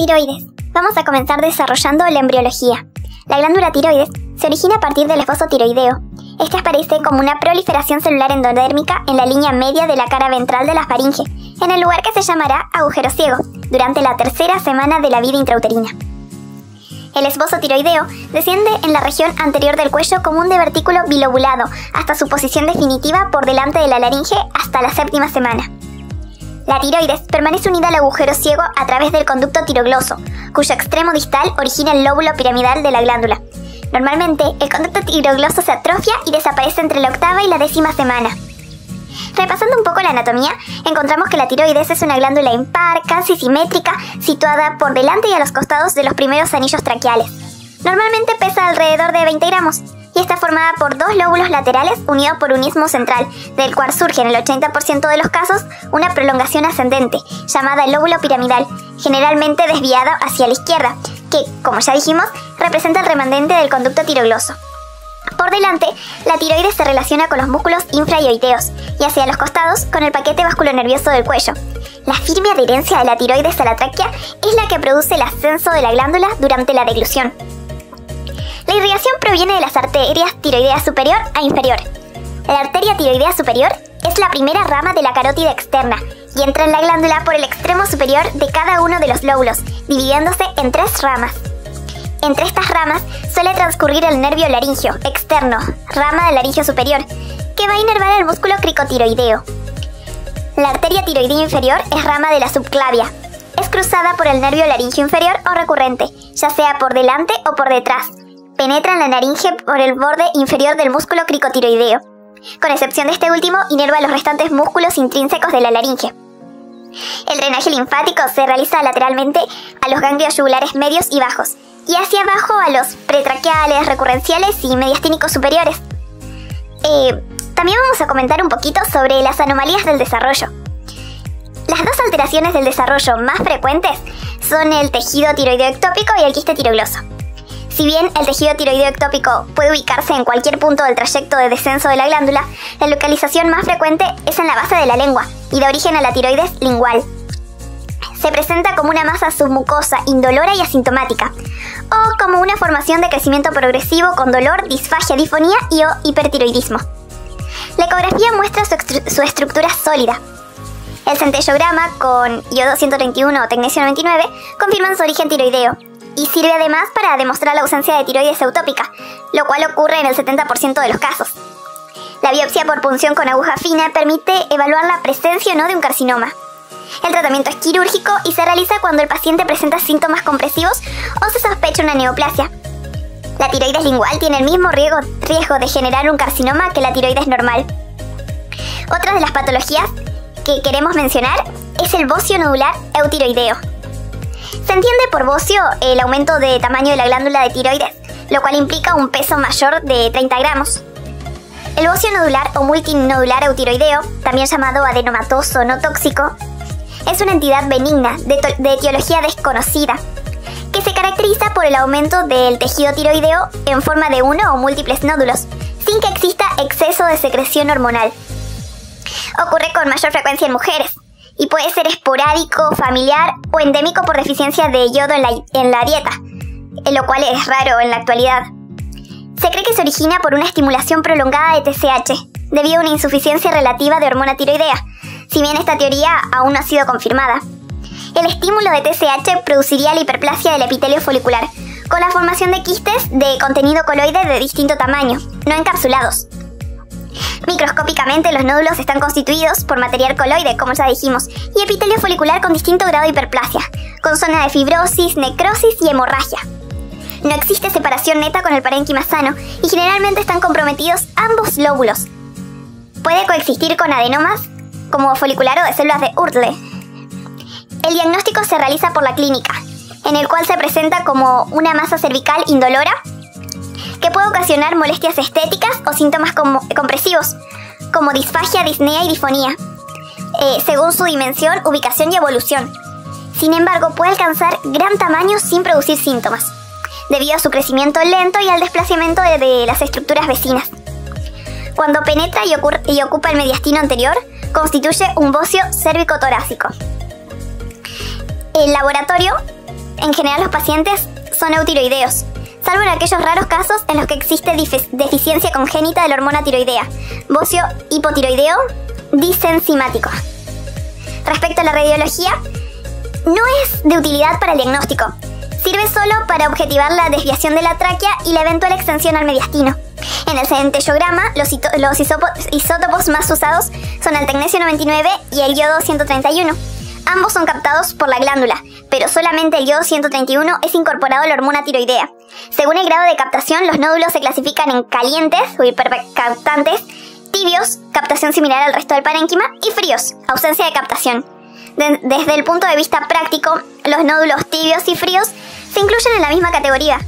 Tiroides. Vamos a comenzar desarrollando la embriología. La glándula tiroides se origina a partir del esbozo tiroideo. Este aparece como una proliferación celular endodérmica en la línea media de la cara ventral de la faringe, en el lugar que se llamará agujero ciego, durante la tercera semana de la vida intrauterina. El esbozo tiroideo desciende en la región anterior del cuello como un divertículo bilobulado hasta su posición definitiva por delante de la laringe hasta la séptima semana. La tiroides permanece unida al agujero ciego a través del conducto tirogloso, cuyo extremo distal origina el lóbulo piramidal de la glándula. Normalmente, el conducto tirogloso se atrofia y desaparece entre la octava y la décima semana. Repasando un poco la anatomía, encontramos que la tiroides es una glándula impar, casi simétrica, situada por delante y a los costados de los primeros anillos traqueales. Normalmente pesa alrededor de 20 gramos y está formada por dos lóbulos laterales unidos por un istmo central, del cual surge en el 80% de los casos una prolongación ascendente, llamada el lóbulo piramidal, generalmente desviada hacia la izquierda, que, como ya dijimos, representa el remanente del conducto tirogloso. Por delante, la tiroides se relaciona con los músculos infraioideos y hacia los costados con el paquete vasculonervioso del cuello. La firme adherencia de la tiroides a la tráquea es la que produce el ascenso de la glándula durante la deglución. La irrigación proviene de las arterias tiroidea superior a inferior. La arteria tiroidea superior es la primera rama de la carótida externa y entra en la glándula por el extremo superior de cada uno de los lóbulos, dividiéndose en 3 ramas. Entre estas ramas suele transcurrir el nervio laringio externo, rama del laringio superior, que va a inervar el músculo cricotiroideo. La arteria tiroidea inferior es rama de la subclavia. Es cruzada por el nervio laringio inferior o recurrente, ya sea por delante o por detrás. Penetra en la laringe por el borde inferior del músculo cricotiroideo. Con excepción de este último, inerva los restantes músculos intrínsecos de la laringe. El drenaje linfático se realiza lateralmente a los ganglios yugulares medios y bajos, y hacia abajo a los pretraqueales, recurrenciales y mediastínicos superiores. También vamos a comentar un poquito sobre las anomalías del desarrollo. Las dos alteraciones del desarrollo más frecuentes son el tejido tiroideo ectópico y el quiste tirogloso. Si bien el tejido tiroideo ectópico puede ubicarse en cualquier punto del trayecto de descenso de la glándula, la localización más frecuente es en la base de la lengua y da origen a la tiroides lingual. Se presenta como una masa submucosa, indolora y asintomática, o como una formación de crecimiento progresivo con dolor, disfagia, disfonía y o hipertiroidismo. La ecografía muestra su estructura sólida. El centellograma con iodo 131 o tecnesio 99 confirman su origen tiroideo y sirve además para demostrar la ausencia de tiroides eutópica, lo cual ocurre en el 70% de los casos. La biopsia por punción con aguja fina permite evaluar la presencia o no de un carcinoma. El tratamiento es quirúrgico y se realiza cuando el paciente presenta síntomas compresivos o se sospecha una neoplasia. La tiroides lingual tiene el mismo riesgo de generar un carcinoma que la tiroides normal. Otra de las patologías que queremos mencionar es el bocio nodular eutiroideo. Se entiende por bocio el aumento de tamaño de la glándula de tiroides, lo cual implica un peso mayor de 30 gramos. El bocio nodular o multinodular eutiroideo, también llamado adenomatoso no tóxico, es una entidad benigna de etiología desconocida, que se caracteriza por el aumento del tejido tiroideo en forma de uno o múltiples nódulos, sin que exista exceso de secreción hormonal. Ocurre con mayor frecuencia en mujeres, y puede ser esporádico, familiar o endémico por deficiencia de yodo en la dieta, lo cual es raro en la actualidad. Se cree que se origina por una estimulación prolongada de TSH, debido a una insuficiencia relativa de hormona tiroidea, si bien esta teoría aún no ha sido confirmada. El estímulo de TSH produciría la hiperplasia del epitelio folicular, con la formación de quistes de contenido coloide de distinto tamaño, no encapsulados. Microscópicamente los nódulos están constituidos por material coloide, como ya dijimos, y epitelio folicular con distinto grado de hiperplasia, con zona de fibrosis, necrosis y hemorragia. No existe separación neta con el parénquima sano y generalmente están comprometidos ambos lóbulos. Puede coexistir con adenomas como folicular o de células de Urtle. El diagnóstico se realiza por la clínica, en el cual se presenta como una masa cervical indolora que puede ocasionar molestias estéticas o síntomas compresivos, como disfagia, disnea y disfonía, según su dimensión, ubicación y evolución. Sin embargo, puede alcanzar gran tamaño sin producir síntomas, debido a su crecimiento lento y al desplazamiento de las estructuras vecinas. Cuando penetra y ocupa el mediastino anterior, constituye un bocio cérvico-torácico. El laboratorio En general los pacientes son eutiroideos, salvo en aquellos raros casos en los que existe deficiencia congénita de la hormona tiroidea, bocio hipotiroideo disenzimático. Respecto a la radiología, no es de utilidad para el diagnóstico. Sirve solo para objetivar la desviación de la tráquea y la eventual extensión al mediastino. En el centellograma, los isótopos más usados son el tecnesio 99 y el yodo 131. Ambos son captados por la glándula, pero solamente el yodo 131 es incorporado a la hormona tiroidea. Según el grado de captación, los nódulos se clasifican en calientes o hipercaptantes, tibios, captación similar al resto del parénquima, y fríos, ausencia de captación. Desde el punto de vista práctico, los nódulos tibios y fríos se incluyen en la misma categoría,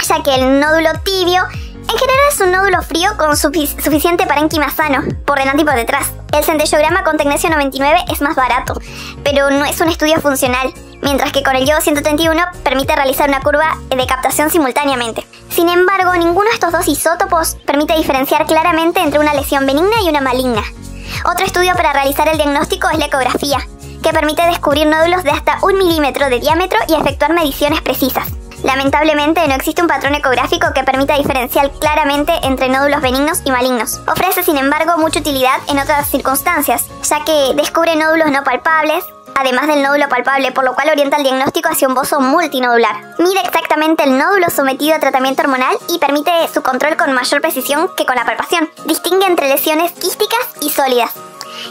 ya que el nódulo tibio en general es un nódulo frío con suficiente parénquima sano, por delante y por detrás. El centellograma con tecnesio 99 es más barato, pero no es un estudio funcional, mientras que con el yodo 131 permite realizar una curva de captación simultáneamente. Sin embargo, ninguno de estos dos isótopos permite diferenciar claramente entre una lesión benigna y una maligna. Otro estudio para realizar el diagnóstico es la ecografía, que permite descubrir nódulos de hasta 1 milímetro de diámetro y efectuar mediciones precisas. Lamentablemente no existe un patrón ecográfico que permita diferenciar claramente entre nódulos benignos y malignos. Ofrece, sin embargo, mucha utilidad en otras circunstancias, ya que descubre nódulos no palpables, además del nódulo palpable, por lo cual orienta el diagnóstico hacia un bozo multinodular. Mide exactamente el nódulo sometido a tratamiento hormonal y permite su control con mayor precisión que con la palpación. Distingue entre lesiones quísticas y sólidas.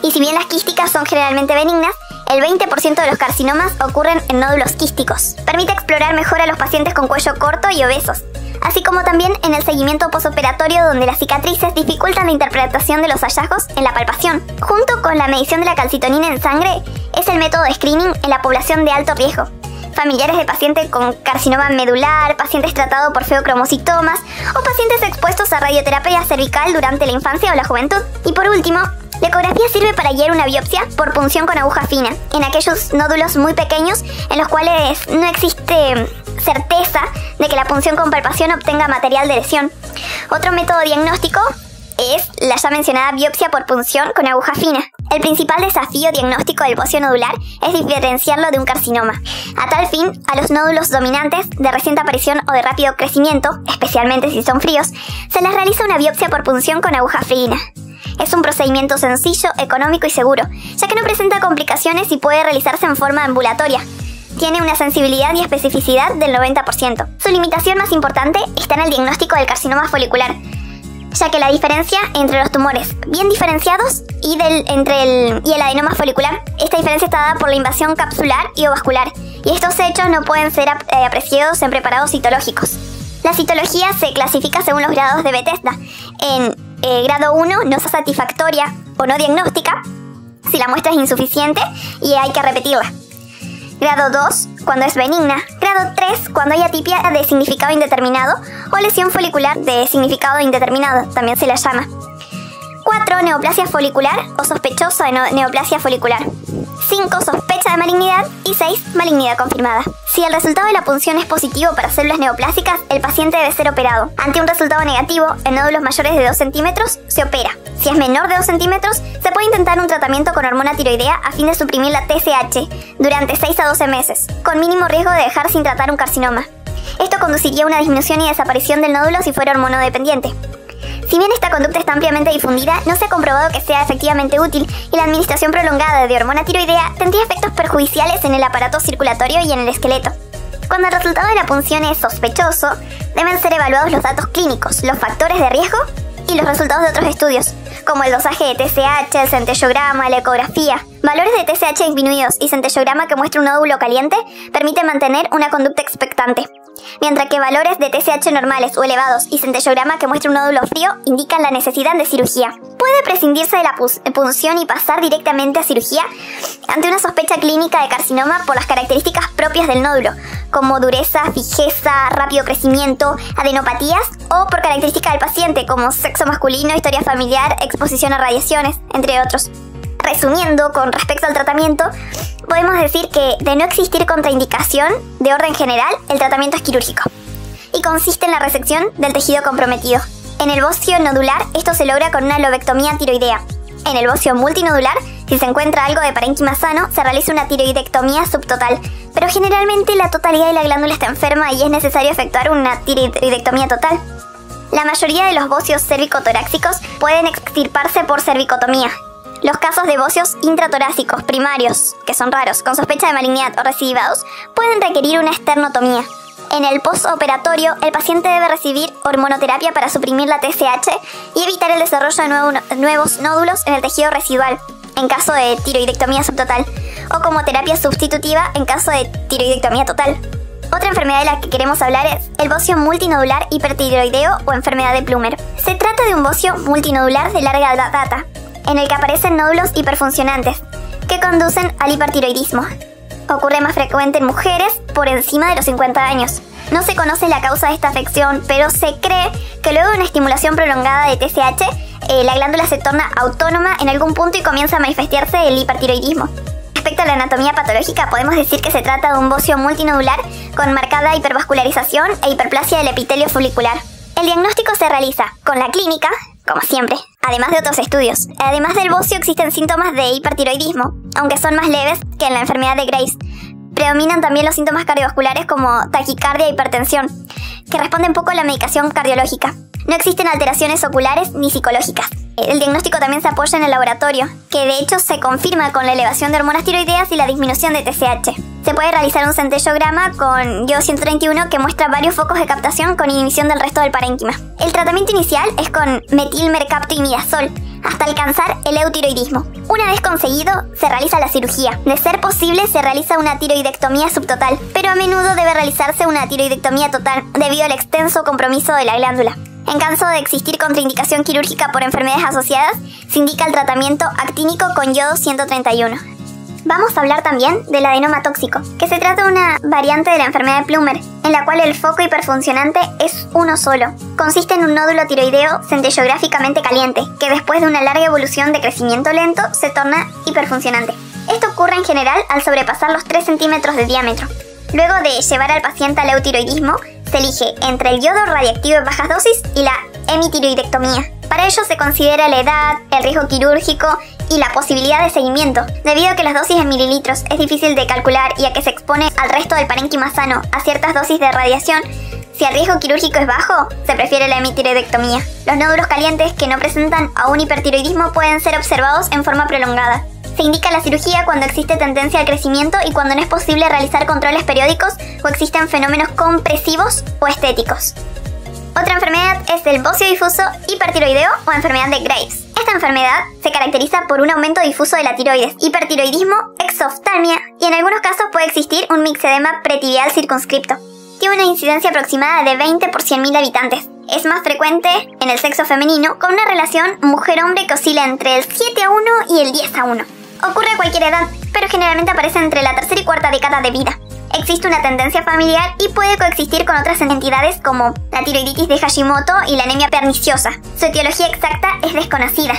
Y si bien las quísticas son generalmente benignas, el 20% de los carcinomas ocurren en nódulos quísticos. Permite explorar mejor a los pacientes con cuello corto y obesos, así como también en el seguimiento posoperatorio, donde las cicatrices dificultan la interpretación de los hallazgos en la palpación. Junto con la medición de la calcitonina en sangre, es el método de screening en la población de alto riesgo. Familiares de pacientes con carcinoma medular, pacientes tratados por feocromocitomas o pacientes expuestos a radioterapia cervical durante la infancia o la juventud. Y por último, la ecografía sirve para guiar una biopsia por punción con aguja fina, en aquellos nódulos muy pequeños en los cuales no existe certeza de que la punción con palpación obtenga material de lesión. Otro método diagnóstico es la ya mencionada biopsia por punción con aguja fina. El principal desafío diagnóstico del bocio nodular es diferenciarlo de un carcinoma. A tal fin, a los nódulos dominantes de reciente aparición o de rápido crecimiento, especialmente si son fríos, se les realiza una biopsia por punción con aguja fina. Es un procedimiento sencillo, económico y seguro, ya que no presenta complicaciones y puede realizarse en forma ambulatoria. Tiene una sensibilidad y especificidad del 90%. Su limitación más importante está en el diagnóstico del carcinoma folicular, ya que la diferencia entre los tumores bien diferenciados y el adenoma folicular, esta diferencia está dada por la invasión capsular y o vascular, y estos hechos no pueden ser apreciados en preparados citológicos. La citología se clasifica según los grados de Bethesda. En grado 1 no es satisfactoria o no diagnóstica si la muestra es insuficiente y hay que repetirla. Grado 2, cuando es benigna. Grado 3, cuando hay atipia de significado indeterminado o lesión folicular de significado indeterminado, también se la llama. 4, neoplasia folicular o sospechoso de neoplasia folicular. 5, sospecha de malignidad. Y 6, malignidad confirmada. Si el resultado de la punción es positivo para células neoplásicas, el paciente debe ser operado. Ante un resultado negativo, en nódulos mayores de 2 centímetros, se opera. Si es menor de 2 centímetros, se puede intentar un tratamiento con hormona tiroidea a fin de suprimir la TSH durante 6 a 12 meses, con mínimo riesgo de dejar sin tratar un carcinoma. Esto conduciría a una disminución y desaparición del nódulo si fuera hormonodependiente. Si bien esta conducta está ampliamente difundida, no se ha comprobado que sea efectivamente útil, y la administración prolongada de hormona tiroidea tendría efectos perjudiciales en el aparato circulatorio y en el esqueleto. Cuando el resultado de la punción es sospechoso, deben ser evaluados los datos clínicos, los factores de riesgo y los resultados de otros estudios, como el dosaje de TSH, el centellograma, la ecografía. Valores de TSH disminuidos y centellograma que muestra un nódulo caliente permiten mantener una conducta expectante, mientras que valores de TSH normales o elevados y centellograma que muestra un nódulo frío indican la necesidad de cirugía. ¿Puede prescindirse de la punción y pasar directamente a cirugía ante una sospecha clínica de carcinoma por las características propias del nódulo, como dureza, fijeza, rápido crecimiento, adenopatías, o por características del paciente como sexo masculino, historia familiar, exposición a radiaciones, entre otros? Resumiendo, con respecto al tratamiento, podemos decir que, de no existir contraindicación de orden general, el tratamiento es quirúrgico y consiste en la resección del tejido comprometido. En el bocio nodular, esto se logra con una lobectomía tiroidea. En el bocio multinodular, Si se encuentra algo de parénquima sano, se realiza una tiroidectomía subtotal, pero generalmente la totalidad de la glándula está enferma y es necesario efectuar una tiroidectomía total. La mayoría de los bocios cervicotorácicos pueden extirparse por cervicotomía. Los casos de bocios intratorácicos primarios, que son raros, con sospecha de malignidad o recidivados, pueden requerir una esternotomía. En el postoperatorio, el paciente debe recibir hormonoterapia para suprimir la TSH y evitar el desarrollo de nuevos nódulos en el tejido residual, en caso de tiroidectomía subtotal, o como terapia sustitutiva en caso de tiroidectomía total. Otra enfermedad de la que queremos hablar es el bocio multinodular hipertiroideo o enfermedad de Plummer. Se trata de un bocio multinodular de larga data, en el que aparecen nódulos hiperfuncionantes, que conducen al hipertiroidismo. Ocurre más frecuente en mujeres por encima de los 50 años. No se conoce la causa de esta afección, pero se cree que luego de una estimulación prolongada de TSH, la glándula se torna autónoma en algún punto y comienza a manifestarse el hipertiroidismo. Respecto a la anatomía patológica, podemos decir que se trata de un bocio multinodular con marcada hipervascularización e hiperplasia del epitelio folicular. El diagnóstico se realiza con la clínica, como siempre, además de otros estudios. Además del bocio existen síntomas de hipertiroidismo, aunque son más leves que en la enfermedad de Graves. Predominan también los síntomas cardiovasculares como taquicardia e hipertensión, que responden poco a la medicación cardiológica. No existen alteraciones oculares ni psicológicas. El diagnóstico también se apoya en el laboratorio, que de hecho se confirma con la elevación de hormonas tiroideas y la disminución de TSH. Se puede realizar un centellograma con yodo 131 que muestra varios focos de captación con inhibición del resto del parénquima. El tratamiento inicial es con metilmercaptoimidazol hasta alcanzar el eutiroidismo. Una vez conseguido, se realiza la cirugía. De ser posible, se realiza una tiroidectomía subtotal, pero a menudo debe realizarse una tiroidectomía total debido al extenso compromiso de la glándula. En caso de existir contraindicación quirúrgica por enfermedades asociadas, se indica el tratamiento actínico con yodo 131. Vamos a hablar también del adenoma tóxico, que se trata de una variante de la enfermedad de Plummer, en la cual el foco hiperfuncionante es uno solo. Consiste en un nódulo tiroideo centellográficamente caliente, que después de una larga evolución de crecimiento lento se torna hiperfuncionante. Esto ocurre en general al sobrepasar los 3 centímetros de diámetro. Luego de llevar al paciente al eutiroidismo, se elige entre el yodo radiactivo en bajas dosis y la hemitiroidectomía. Para ello se considera la edad, el riesgo quirúrgico y la posibilidad de seguimiento. Debido a que las dosis en mililitros es difícil de calcular y a que se expone al resto del parénquima sano a ciertas dosis de radiación, si el riesgo quirúrgico es bajo, se prefiere la hemitiroidectomía. Los nódulos calientes que no presentan aún hipertiroidismo pueden ser observados en forma prolongada. Se indica la cirugía cuando existe tendencia al crecimiento y cuando no es posible realizar controles periódicos o existen fenómenos compresivos o estéticos. Otra enfermedad es el bocio difuso hipertiroideo o enfermedad de Graves. Esta enfermedad se caracteriza por un aumento difuso de la tiroides, hipertiroidismo, exoftalmia y en algunos casos puede existir un mixedema pretibial circunscripto. Tiene una incidencia aproximada de 20 por 100.000 habitantes. Es más frecuente en el sexo femenino con una relación mujer-hombre que oscila entre el 7:1 y el 10:1. Ocurre a cualquier edad, pero generalmente aparece entre la tercera y cuarta década de vida. Existe una tendencia familiar y puede coexistir con otras entidades como la tiroiditis de Hashimoto y la anemia perniciosa. Su etiología exacta es desconocida,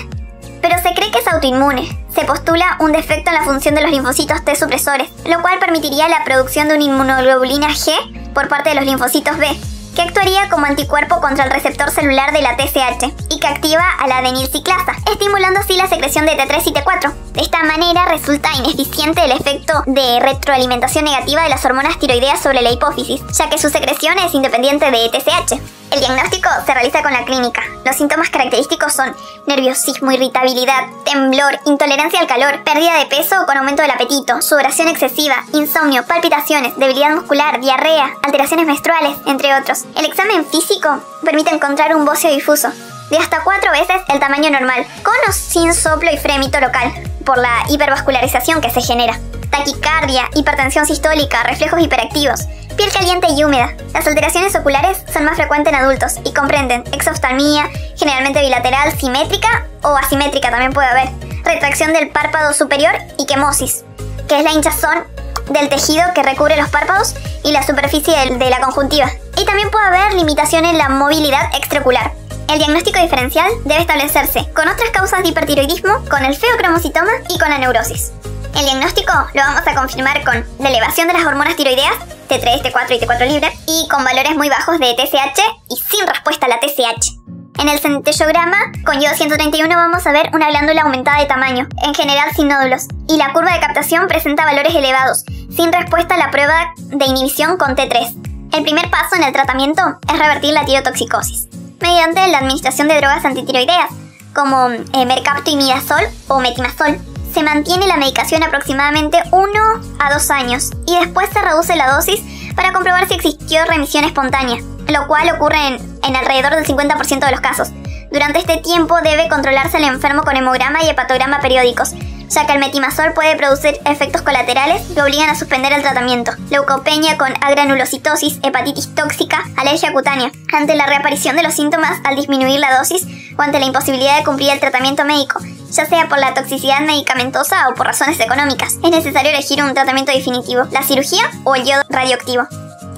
pero se cree que es autoinmune. Se postula un defecto en la función de los linfocitos T supresores, lo cual permitiría la producción de una inmunoglobulina G por parte de los linfocitos B, que actuaría como anticuerpo contra el receptor celular de la TSH y que activa a la adenilciclasa, estimulando así la secreción de T3 y T4. De esta manera resulta ineficiente el efecto de retroalimentación negativa de las hormonas tiroideas sobre la hipófisis, ya que su secreción es independiente de TSH. El diagnóstico se realiza con la clínica. Los síntomas característicos son nerviosismo, irritabilidad, temblor, intolerancia al calor, pérdida de peso con aumento del apetito, sudoración excesiva, insomnio, palpitaciones, debilidad muscular, diarrea, alteraciones menstruales, entre otros. El examen físico permite encontrar un bocio difuso de hasta 4 veces el tamaño normal, con o sin soplo y frémito local, por la hipervascularización que se genera. Taquicardia, hipertensión sistólica, reflejos hiperactivos, piel caliente y húmeda. Las alteraciones oculares son más frecuentes en adultos y comprenden exoftalmia, generalmente bilateral, simétrica o asimétrica también puede haber, retracción del párpado superior y quemosis, que es la hinchazón del tejido que recubre los párpados y la superficie de la conjuntiva. Y también puede haber limitación en la movilidad extraocular. El diagnóstico diferencial debe establecerse con otras causas de hipertiroidismo, con el feocromocitoma y con la neurosis. El diagnóstico lo vamos a confirmar con la elevación de las hormonas tiroideas, T3, T4 y T4 libre, y con valores muy bajos de TSH y sin respuesta a la TSH. En el centellograma con yodo 131 vamos a ver una glándula aumentada de tamaño, en general sin nódulos, y la curva de captación presenta valores elevados, sin respuesta a la prueba de inhibición con T3. El primer paso en el tratamiento es revertir la tirotoxicosis, mediante la administración de drogas antitiroideas, como mercaptoimidazol o metimazol. Se mantiene la medicación aproximadamente 1 a 2 años, y después se reduce la dosis para comprobar si existió remisión espontánea, lo cual ocurre en alrededor del 50% de los casos. Durante este tiempo debe controlarse al enfermo con hemograma y hepatograma periódicos, ya que el metimazol puede producir efectos colaterales que obligan a suspender el tratamiento: leucopenia con agranulocitosis, hepatitis tóxica, alergia cutánea. Ante la reaparición de los síntomas al disminuir la dosis o ante la imposibilidad de cumplir el tratamiento médico, ya sea por la toxicidad medicamentosa o por razones económicas, es necesario elegir un tratamiento definitivo: la cirugía o el yodo radioactivo.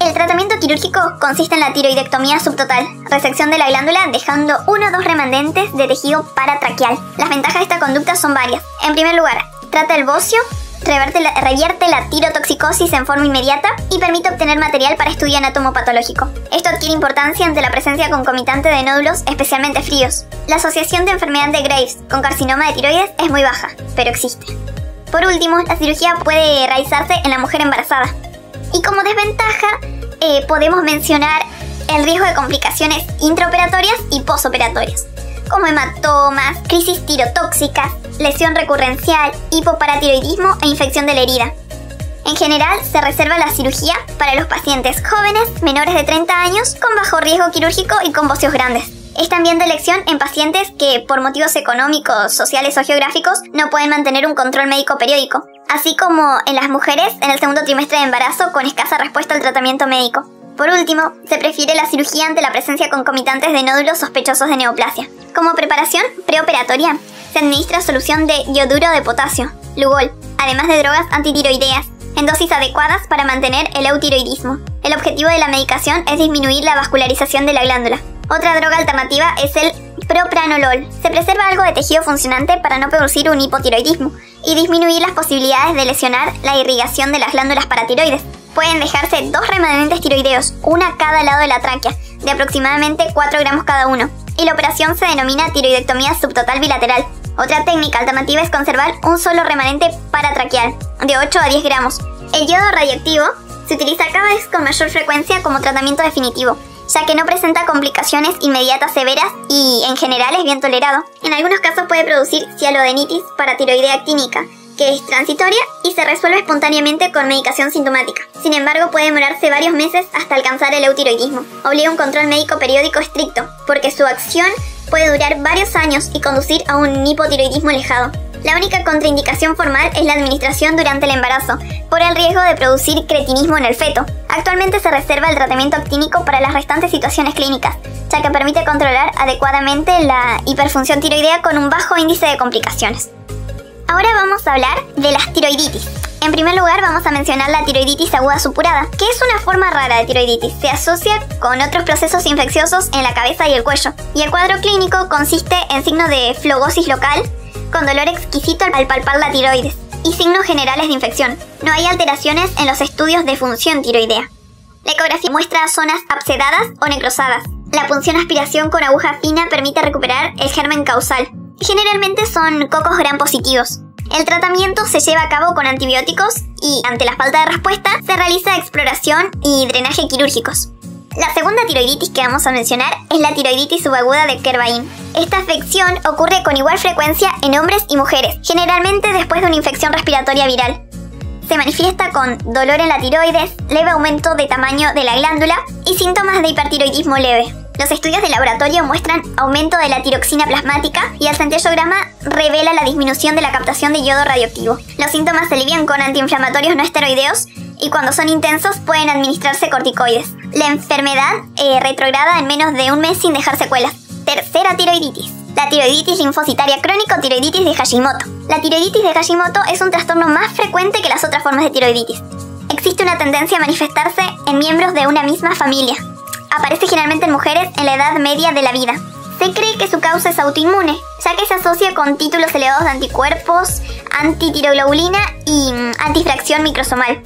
El tratamiento quirúrgico consiste en la tiroidectomía subtotal, resección de la glándula dejando 1 o 2 remanentes de tejido paratraqueal. Las ventajas de esta conducta son varias. En primer lugar, trata el bocio, revierte la tirotoxicosis en forma inmediata y permite obtener material para estudio anatomopatológico. Esto adquiere importancia ante la presencia concomitante de nódulos especialmente fríos. La asociación de enfermedad de Graves con carcinoma de tiroides es muy baja, pero existe. Por último, la cirugía puede realizarse en la mujer embarazada. Y como desventaja, podemos mencionar el riesgo de complicaciones intraoperatorias y posoperatorias, como hematomas, crisis tirotóxicas, lesión recurrencial, hipoparatiroidismo e infección de la herida. En general, se reserva la cirugía para los pacientes jóvenes, menores de 30 años, con bajo riesgo quirúrgico y con bocios grandes. Es también de elección en pacientes que, por motivos económicos, sociales o geográficos, no pueden mantener un control médico periódico, así como en las mujeres en el segundo trimestre de embarazo con escasa respuesta al tratamiento médico. Por último, se prefiere la cirugía ante la presencia concomitante de nódulos sospechosos de neoplasia. Como preparación preoperatoria, se administra solución de yoduro de potasio, Lugol, además de drogas antitiroideas, en dosis adecuadas para mantener el eutiroidismo. El objetivo de la medicación es disminuir la vascularización de la glándula. Otra droga alternativa es el propranolol. Se preserva algo de tejido funcionante para no producir un hipotiroidismo y disminuir las posibilidades de lesionar la irrigación de las glándulas paratiroides. Pueden dejarse 2 remanentes tiroideos, una a cada lado de la tráquea, de aproximadamente 4 gramos cada uno, y la operación se denomina tiroidectomía subtotal bilateral. Otra técnica alternativa es conservar un solo remanente paratraqueal, de 8 a 10 gramos. El yodo radioactivo se utiliza cada vez con mayor frecuencia como tratamiento definitivo, ya que no presenta complicaciones inmediatas severas y en general es bien tolerado. En algunos casos puede producir cialodenitis paratiroidea actínica, que es transitoria y se resuelve espontáneamente con medicación sintomática. Sin embargo, puede demorarse varios meses hasta alcanzar el eutiroidismo. Obliga un control médico periódico estricto, porque su acción puede durar varios años y conducir a un hipotiroidismo alejado. La única contraindicación formal es la administración durante el embarazo, por el riesgo de producir cretinismo en el feto. Actualmente se reserva el tratamiento actínico para las restantes situaciones clínicas, ya que permite controlar adecuadamente la hiperfunción tiroidea con un bajo índice de complicaciones. Ahora vamos a hablar de las tiroiditis. En primer lugar vamos a mencionar la tiroiditis aguda supurada, que es una forma rara de tiroiditis. Se asocia con otros procesos infecciosos en la cabeza y el cuello, y el cuadro clínico consiste en signos de flogosis local, con dolor exquisito al palpar la tiroides, y signos generales de infección. No hay alteraciones en los estudios de función tiroidea. La ecografía muestra zonas abscedadas o necrosadas. La punción aspiración con aguja fina permite recuperar el germen causal. Generalmente son cocos gram positivos. El tratamiento se lleva a cabo con antibióticos y, ante la falta de respuesta, se realiza exploración y drenaje quirúrgicos. La segunda tiroiditis que vamos a mencionar es la tiroiditis subaguda de Kervain. Esta afección ocurre con igual frecuencia en hombres y mujeres, generalmente después de una infección respiratoria viral. Se manifiesta con dolor en la tiroides, leve aumento de tamaño de la glándula y síntomas de hipertiroidismo leve. Los estudios de laboratorio muestran aumento de la tiroxina plasmática y el centellograma revela la disminución de la captación de yodo radioactivo. Los síntomas se alivian con antiinflamatorios no esteroideos y cuando son intensos pueden administrarse corticoides. La enfermedad retrograda en menos de un mes sin dejar secuelas. Tercera tiroiditis. La tiroiditis linfocitaria crónica o tiroiditis de Hashimoto. La tiroiditis de Hashimoto es un trastorno más frecuente que las otras formas de tiroiditis. Existe una tendencia a manifestarse en miembros de una misma familia. Aparece generalmente en mujeres en la edad media de la vida. Se cree que su causa es autoinmune, ya que se asocia con títulos elevados de anticuerpos, antitiroglobulina y antifracción microsomal.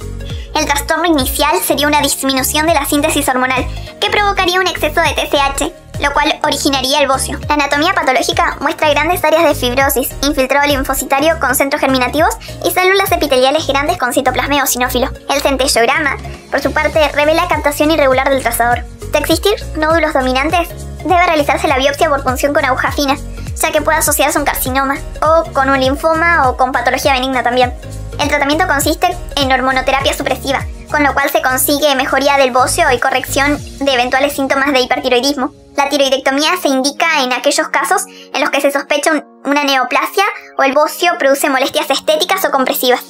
El trastorno inicial sería una disminución de la síntesis hormonal, que provocaría un exceso de TSH lo cual originaría el bocio. La anatomía patológica muestra grandes áreas de fibrosis, infiltrado linfocitario con centros germinativos y células epiteliales grandes con citoplasma eosinófilo. El centellograma, por su parte, revela captación irregular del trazador. De existir nódulos dominantes, debe realizarse la biopsia por punción con aguja fina, ya que puede asociarse a un carcinoma, o con un linfoma o con patología benigna también. El tratamiento consiste en hormonoterapia supresiva, con lo cual se consigue mejoría del bocio y corrección de eventuales síntomas de hipertiroidismo. La tiroidectomía se indica en aquellos casos en los que se sospecha una neoplasia o el bocio produce molestias estéticas o compresivas.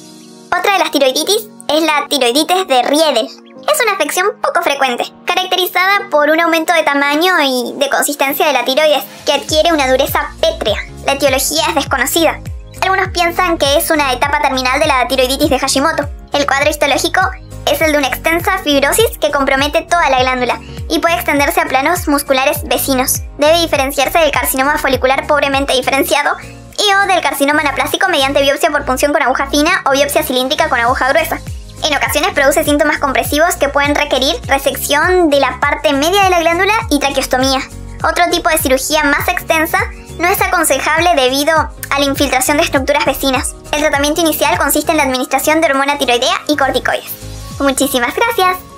Otra de las tiroiditis es la tiroiditis de Riedel. Es una afección poco frecuente, caracterizada por un aumento de tamaño y de consistencia de la tiroides, que adquiere una dureza pétrea. La etiología es desconocida. Algunos piensan que es una etapa terminal de la tiroiditis de Hashimoto. El cuadro histológico es el de una extensa fibrosis que compromete toda la glándula y puede extenderse a planos musculares vecinos. Debe diferenciarse del carcinoma folicular pobremente diferenciado o del carcinoma anaplásico mediante biopsia por punción con aguja fina o biopsia cilíndrica con aguja gruesa. En ocasiones produce síntomas compresivos que pueden requerir resección de la parte media de la glándula y traqueostomía. Otro tipo de cirugía más extensa no es aconsejable debido a la infiltración de estructuras vecinas. El tratamiento inicial consiste en la administración de hormona tiroidea y corticoides. Muchísimas gracias.